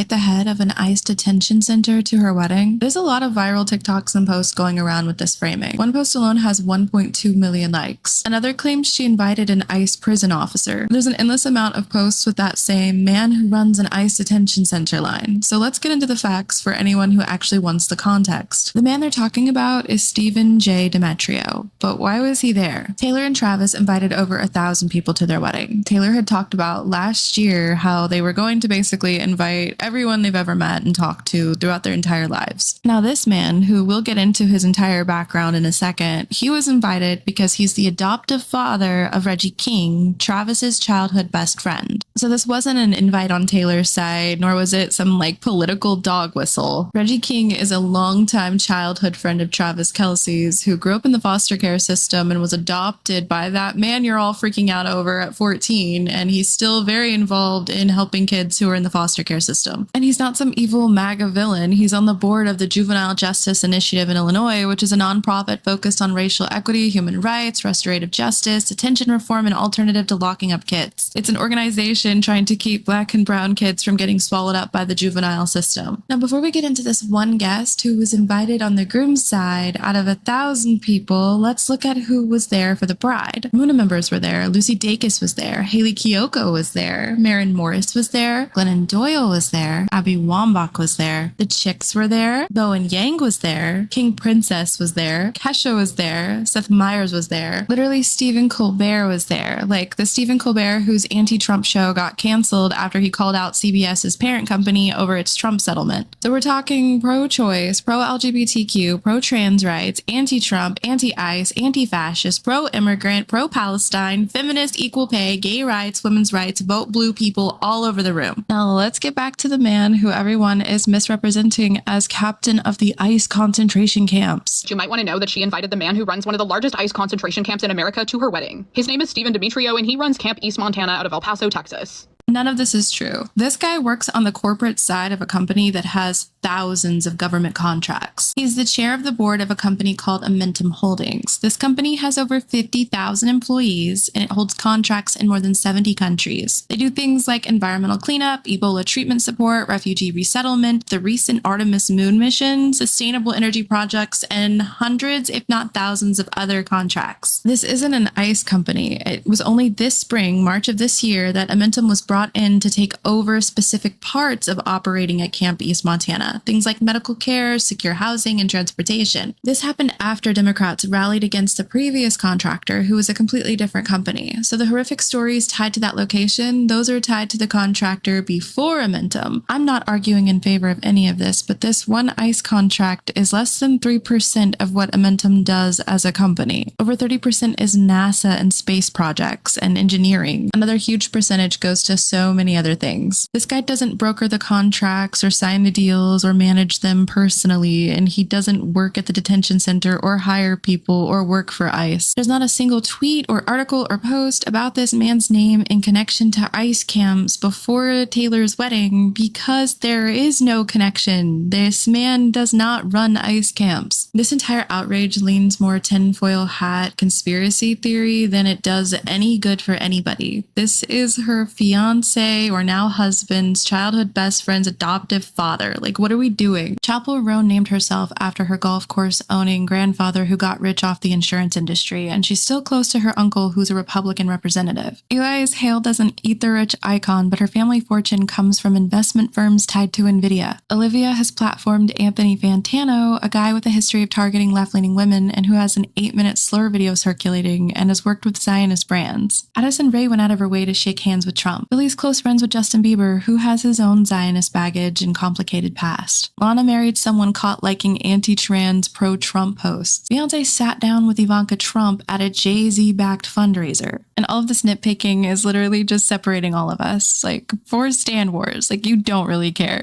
at the head of an ICE detention center to her wedding. There's a lot of viral TikToks and posts going around with this framing. One post alone has 1.2 million likes. Another claims she invited an ICE prison officer. There's an endless amount of posts with that same man who runs an ICE detention center line. So let's get into the facts for anyone who actually wants the context. The man they're talking about is Stephen J. Demetrio. But why was he there? Taylor and Travis invited over 1,000 people to their wedding. Taylor had talked about last year how they were going to basically invite everyone they've ever met and talked to throughout their entire lives. Now this man, who we'll get into his entire background in a second, he was invited because he's the adoptive father of Reggie King, Travis's childhood best friend. So this wasn't an invite on Taylor's side, nor was it some political dog whistle. Reggie King is a longtime childhood friend of Travis Kelce's, who grew up in the foster care system and was adopted by that man you're all freaking out over at 14, and he's still very involved in helping kids who are in the foster care system. And he's not some evil MAGA villain. He's on the board of the Juvenile Justice Initiative in Illinois, which is a nonprofit focused on racial equity, human rights, restorative justice, detention reform, and alternative to locking up kids. It's an organization trying to keep Black and brown kids from getting swallowed up by the juvenile system. Now, before we get into this one guest who was invited on the groom's side out of 1,000 people, let's look at who was there for the bride. Muna members were there. Lucy Dacus was there. Haley Kiyoko was there. Maren Morris was there. Glennon Doyle was there. Abby Wambach was there. The Chicks were there. Bowen Yang was there. King Princess was there. Kesha was there. Seth Meyers was there. Literally Stephen Colbert was there. The Stephen Colbert whose anti-Trump show got canceled after he called out CBS's parent company over its Trump settlement. So we're talking pro-choice, pro-LGBTQ, pro-trans rights, anti-Trump, anti-ICE, anti-fascist, pro-immigrant, pro-Palestine, feminist, equal pay, gay rights, women's rights, vote blue people all over the room. Now let's get back to the man who everyone is misrepresenting as captain of the ICE concentration camps. You might want to know that she invited the man who runs one of the largest ICE concentration camps in America to her wedding. His name is Stephen Demetrio, and he runs Camp East Montana out of El Paso, Texas. None of this is true. This guy works on the corporate side of a company that has thousands of government contracts. He's the chair of the board of a company called Amentum Holdings. This company has over 50,000 employees, and it holds contracts in more than 70 countries. They do things like environmental cleanup, Ebola treatment support, refugee resettlement, the recent Artemis moon mission, sustainable energy projects, and hundreds, if not thousands, of other contracts. This isn't an ICE company. It was only this spring, March of this year, that Amentum was brought in to take over specific parts of operating at Camp East Montana, things like medical care, secure housing, and transportation. This happened after Democrats rallied against the previous contractor, who was a completely different company. So the horrific stories tied to that location, those are tied to the contractor before Amentum. I'm not arguing in favor of any of this, but this one ICE contract is less than 3% of what Amentum does as a company. Over 30% is NASA and space projects and engineering. Another huge percentage goes to so many other things. This guy doesn't broker the contracts or sign the deals or manage them personally, and he doesn't work at the detention center or hire people or work for ICE. There's not a single tweet or article or post about this man's name in connection to ICE camps before Taylor's wedding because there is no connection. This man does not run ICE camps. This entire outrage leans more tinfoil hat conspiracy theory than it does any good for anybody. This is her fiance or now husband's childhood best friend's adoptive father. What are we doing? Chapel Roan named herself after her golf course owning grandfather who got rich off the insurance industry, and she's still close to her uncle who's a Republican representative. Eli is hailed as an ether-rich icon, but her family fortune comes from investment firms tied to Nvidia. Olivia has platformed Anthony Fantano, a guy with a history of targeting left-leaning women and who has an 8-minute slur video circulating and has worked with Zionist brands. Addison Rae went out of her way to shake hands with Trump. Billy's close friends with Justin Bieber, who has his own Zionist baggage and complicated past. Lana married someone caught liking anti-trans pro-Trump posts. Beyonce sat down with Ivanka Trump at a Jay-Z-backed fundraiser. And all of this nitpicking is literally just separating all of us. For Stan Wars, you don't really care.